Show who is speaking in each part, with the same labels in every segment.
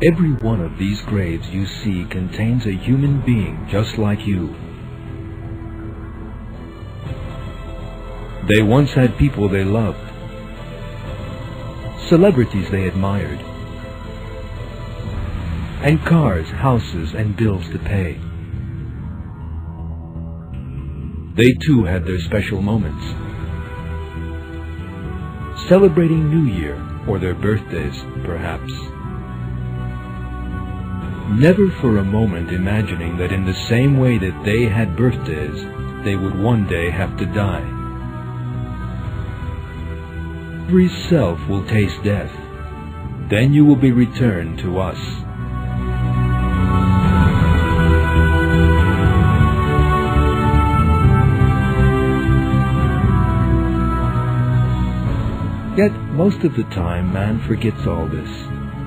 Speaker 1: Every one of these graves you see contains a human being just like you. They once had people they loved, celebrities they admired, and cars, houses, and bills to pay. They too had their special moments, celebrating New Year or their birthdays, perhaps. Never for a moment imagining that in the same way that they had birthdays, they would one day have to die. Every self will taste death. Then you will be returned to us. Yet most of the time man forgets all this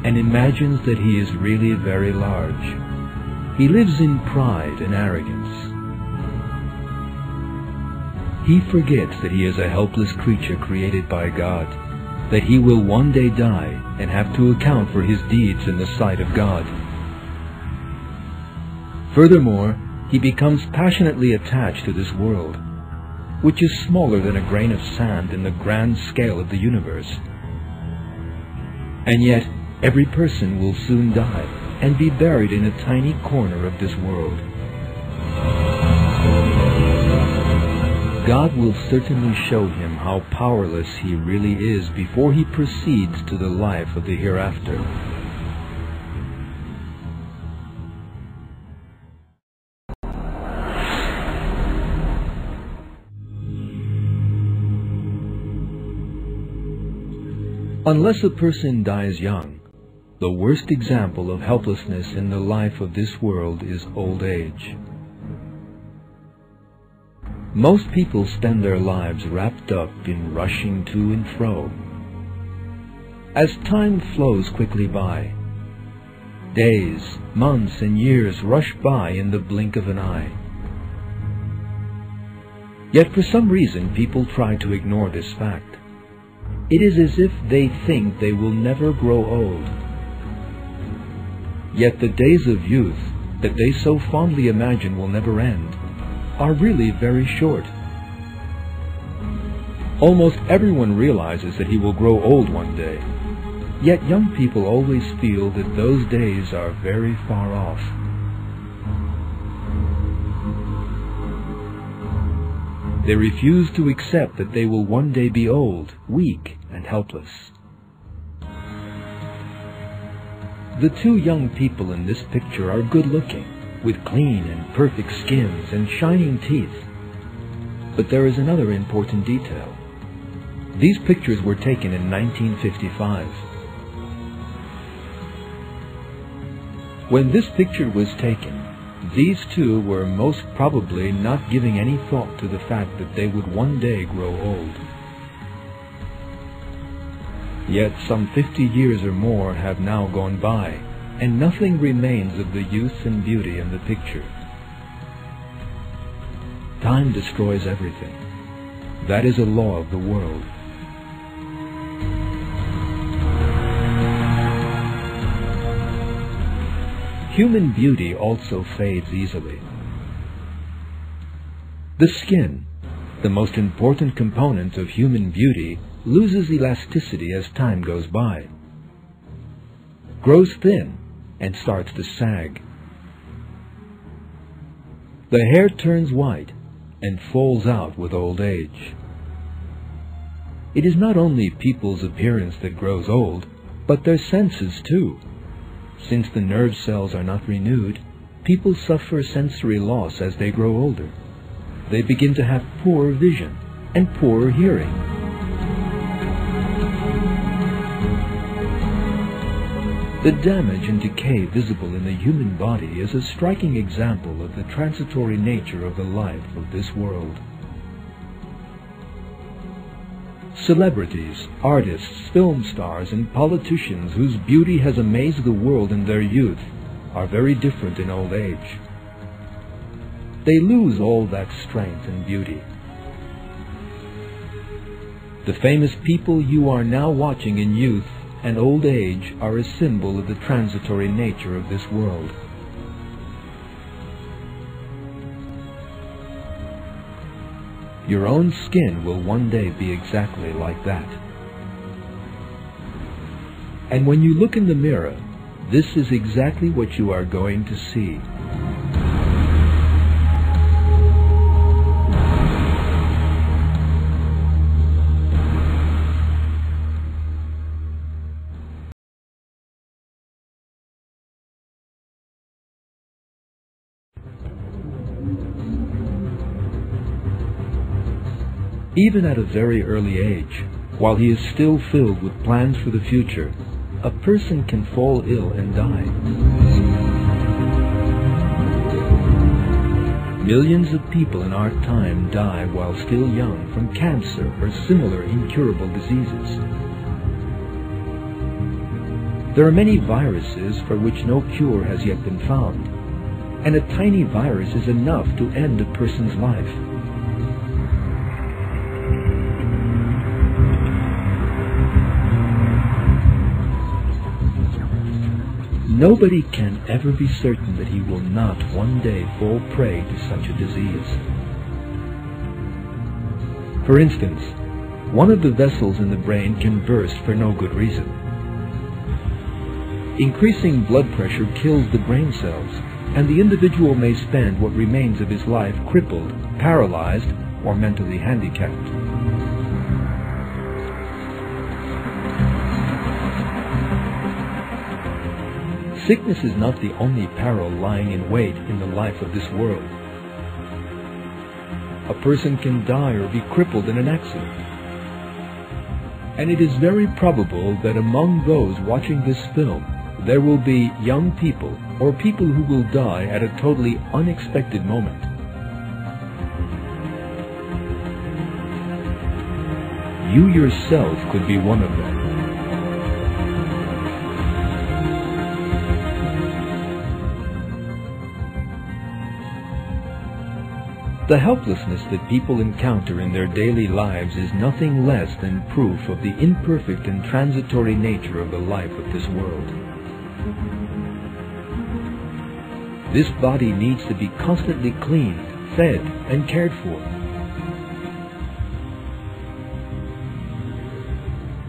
Speaker 1: and imagines that he is really very large. He lives in pride and arrogance. He forgets that he is a helpless creature created by God, that he will one day die and have to account for his deeds in the sight of God. Furthermore, he becomes passionately attached to this world, which is smaller than a grain of sand in the grand scale of the universe. And yet, every person will soon die and be buried in a tiny corner of this world. God will certainly show him how powerless he really is before he proceeds to the life of the hereafter. Unless a person dies young, the worst example of helplessness in the life of this world is old age. Most people spend their lives wrapped up in rushing to and fro. As time flows quickly by, days, months, and years rush by in the blink of an eye. Yet for some reason people try to ignore this fact. It is as if they think they will never grow old. Yet the days of youth that they so fondly imagine will never end are really very short. Almost everyone realizes that he will grow old one day, yet young people always feel that those days are very far off. They refuse to accept that they will one day be old, weak, and helpless. The two young people in this picture are good-looking, with clean and perfect skins and shining teeth. But there is another important detail. These pictures were taken in 1955. When this picture was taken, these two were most probably not giving any thought to the fact that they would one day grow old. Yet some 50 years or more have now gone by, and nothing remains of the youth and beauty in the picture. Time destroys everything. That is a law of the world. Human beauty also fades easily. The skin, the most important component of human beauty, loses elasticity as time goes by, grows thin, and starts to sag. The hair turns white and falls out with old age. It is not only people's appearance that grows old, but their senses too. Since the nerve cells are not renewed, people suffer sensory loss as they grow older. They begin to have poor vision and poor hearing. The damage and decay visible in the human body is a striking example of the transitory nature of the life of this world. Celebrities, artists, film stars, and politicians whose beauty has amazed the world in their youth are very different in old age. They lose all that strength and beauty. The famous people you are now watching in youth and old age are a symbol of the transitory nature of this world. Your own skin will one day be exactly like that. And when you look in the mirror, this is exactly what you are going to see. Even at a very early age, while he is still filled with plans for the future, a person can fall ill and die. Millions of people in our time die while still young from cancer or similar incurable diseases. There are many viruses for which no cure has yet been found, and a tiny virus is enough to end a person's life. Nobody can ever be certain that he will not one day fall prey to such a disease. For instance, one of the vessels in the brain can burst for no good reason. Increasing blood pressure kills the brain cells, and the individual may spend what remains of his life crippled, paralyzed, or mentally handicapped. Sickness is not the only peril lying in wait in the life of this world. A person can die or be crippled in an accident. And it is very probable that among those watching this film, there will be young people or people who will die at a totally unexpected moment. You yourself could be one of them. The helplessness that people encounter in their daily lives is nothing less than proof of the imperfect and transitory nature of the life of this world. This body needs to be constantly cleaned, fed, and cared for.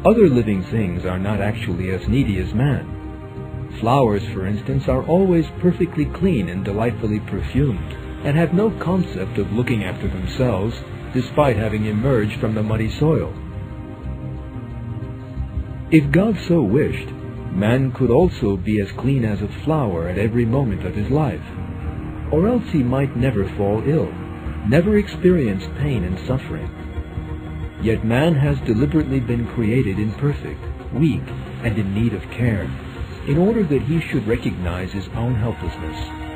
Speaker 1: Other living things are not actually as needy as man. Flowers, for instance, are always perfectly clean and delightfully perfumed, and have no concept of looking after themselves, despite having emerged from the muddy soil. If God so wished, man could also be as clean as a flower at every moment of his life, or else he might never fall ill, never experience pain and suffering. Yet man has deliberately been created imperfect, weak, and in need of care, in order that he should recognize his own helplessness.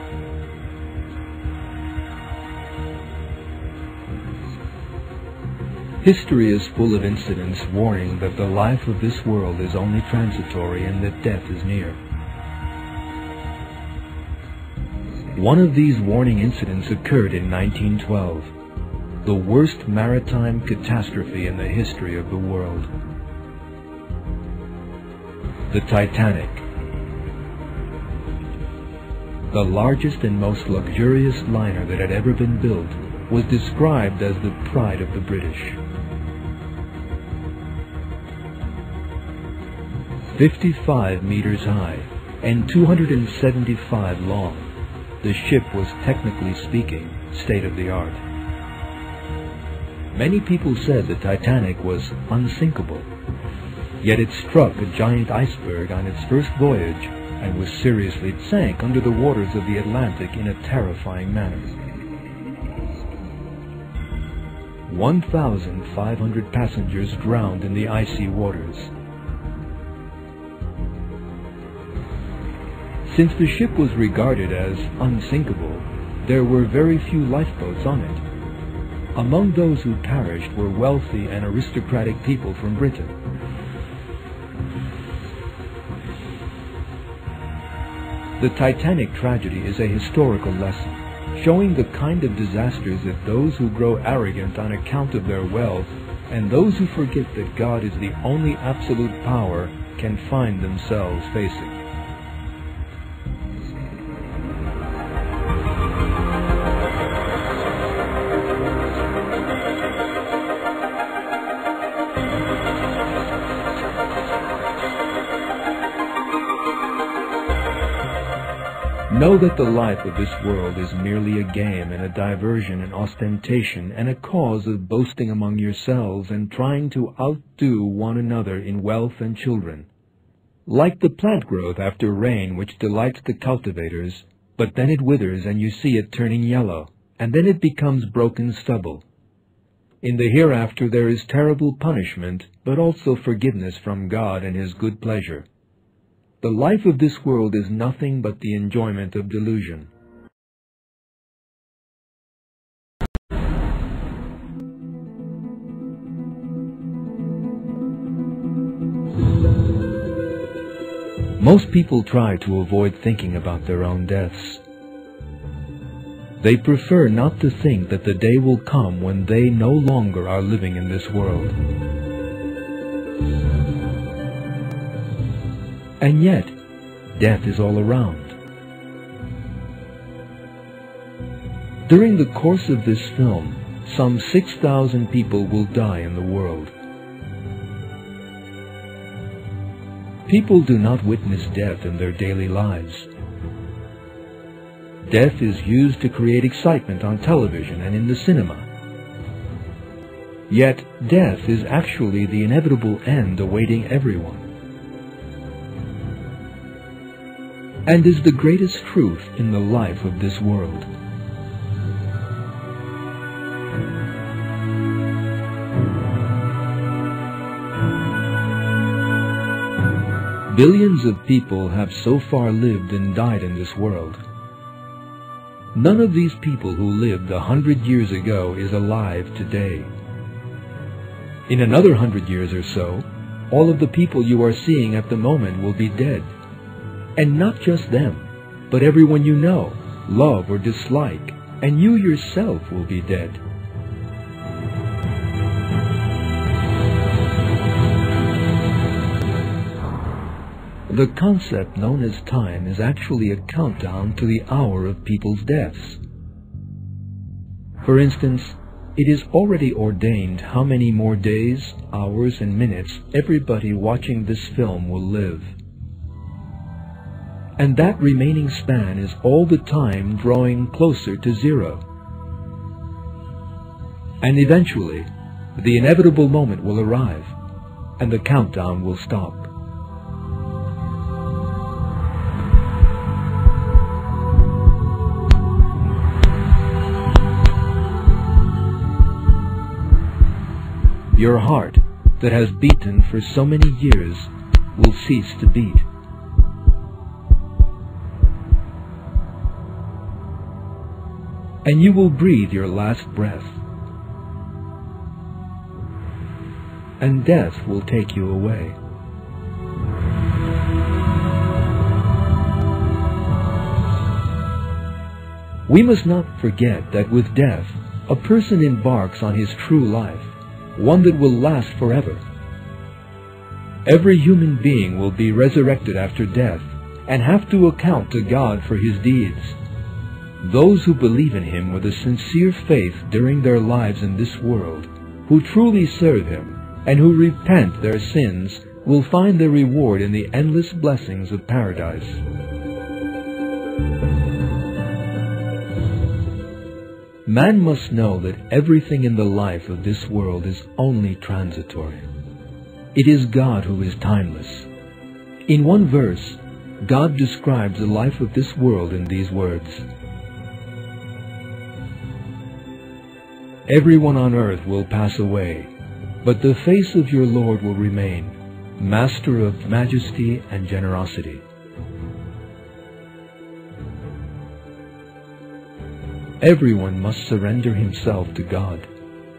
Speaker 1: History is full of incidents warning that the life of this world is only transitory and that death is near. One of these warning incidents occurred in 1912, the worst maritime catastrophe in the history of the world. The Titanic. The largest and most luxurious liner that had ever been built was described as the pride of the British. 55 meters high and 275 long, the ship was, technically speaking, state-of-the-art. Many people said the Titanic was unsinkable, yet it struck a giant iceberg on its first voyage and was seriously sank under the waters of the Atlantic in a terrifying manner. 1,500 passengers drowned in the icy waters. Since the ship was regarded as unsinkable, there were very few lifeboats on it. Among those who perished were wealthy and aristocratic people from Britain. The Titanic tragedy is a historical lesson, showing the kind of disasters that those who grow arrogant on account of their wealth and those who forget that God is the only absolute power can find themselves facing. Know that the life of this world is merely a game and a diversion and ostentation and a cause of boasting among yourselves and trying to outdo one another in wealth and children. Like the plant growth after rain which delights the cultivators, but then it withers and you see it turning yellow, and then it becomes broken stubble. In the hereafter there is terrible punishment, but also forgiveness from God and His good pleasure. The life of this world is nothing but the enjoyment of delusion. Most people try to avoid thinking about their own deaths. They prefer not to think that the day will come when they no longer are living in this world. And yet, death is all around. During the course of this film, some 6,000 people will die in the world. People do not witness death in their daily lives. Death is used to create excitement on television and in the cinema. Yet, death is actually the inevitable end awaiting everyone, and is the greatest truth in the life of this world. Billions of people have so far lived and died in this world. None of these people who lived 100 years ago is alive today. In another 100 years or so, all of the people you are seeing at the moment will be dead. And not just them, but everyone you know, love or dislike, and you yourself will be dead. The concept known as time is actually a countdown to the hour of people's deaths. For instance, it is already ordained how many more days, hours, and minutes everybody watching this film will live. And that remaining span is all the time drawing closer to zero. And eventually, the inevitable moment will arrive, and the countdown will stop. Your heart, that has beaten for so many years, will cease to beat. And you will breathe your last breath. And death will take you away. We must not forget that with death, a person embarks on his true life, one that will last forever. Every human being will be resurrected after death and have to account to God for his deeds. Those who believe in Him with a sincere faith during their lives in this world, who truly serve Him, and who repent their sins, will find their reward in the endless blessings of paradise. Man must know that everything in the life of this world is only transitory. It is God who is timeless. In one verse, God describes the life of this world in these words: Everyone on earth will pass away, but the face of your Lord will remain, Master of majesty and generosity. Everyone must surrender himself to God,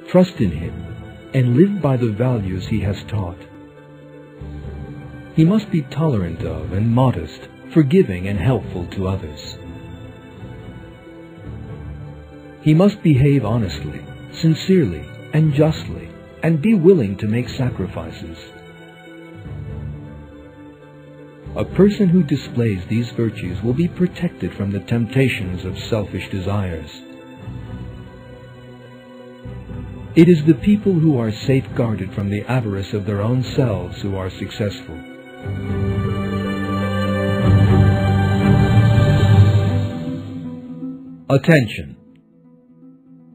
Speaker 1: trust in Him, and live by the values He has taught. He must be tolerant of and modest, forgiving and helpful to others. He must behave honestly, sincerely, and justly, and be willing to make sacrifices. A person who displays these virtues will be protected from the temptations of selfish desires. It is the people who are safeguarded from the avarice of their own selves who are successful. Attention!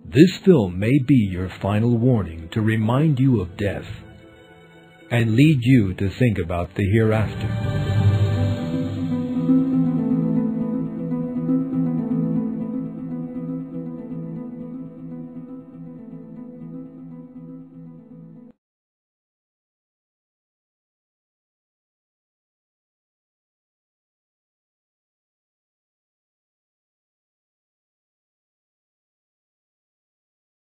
Speaker 1: This film may be your final warning to remind you of death and lead you to think about the hereafter.